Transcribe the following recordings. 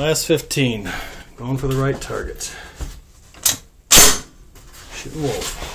Last 15. Going for the right target. Shooting wolf.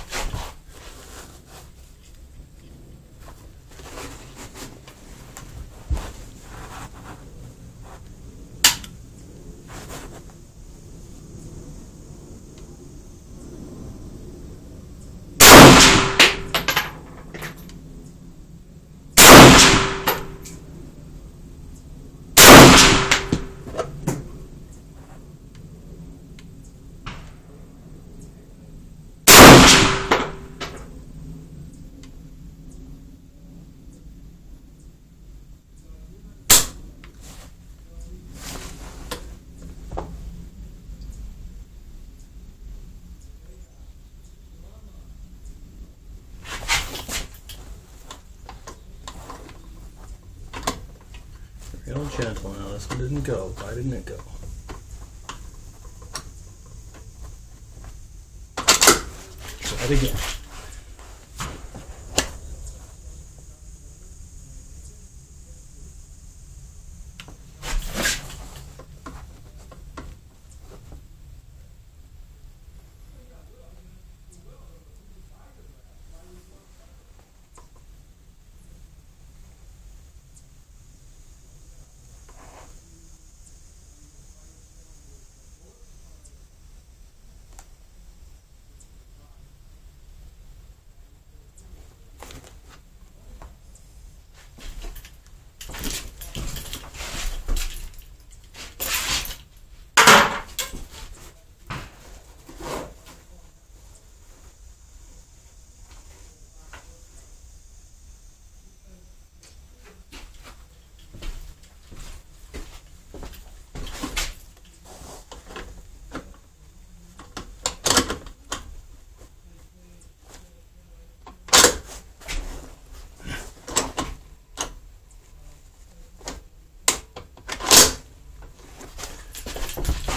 Real gentle now. This one didn't go. Why didn't it go? Try it again.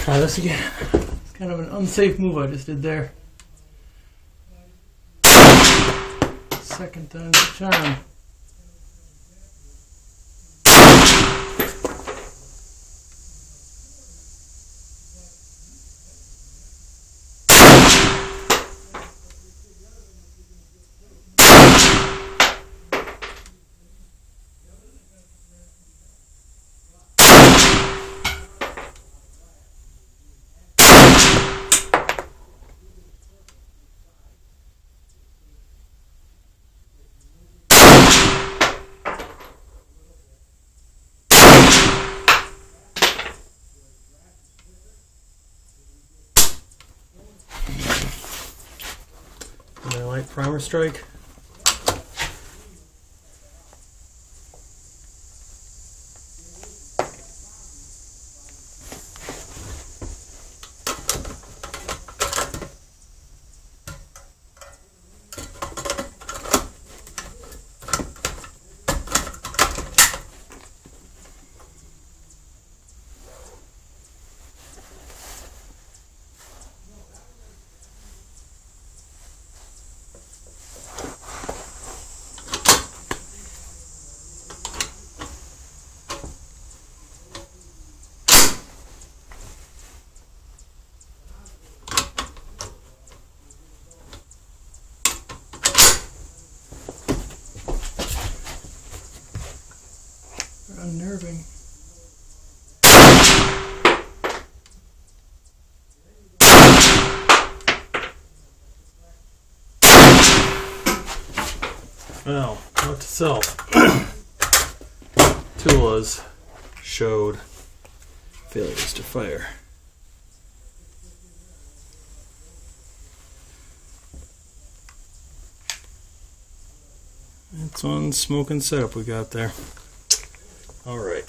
Try this again. It's kind of an unsafe move I just did there. Second time's the charm. Light primer strike. Unnerving. Well, note to self. Tulas showed failures to fire. It's on smoking setup we got there. All right.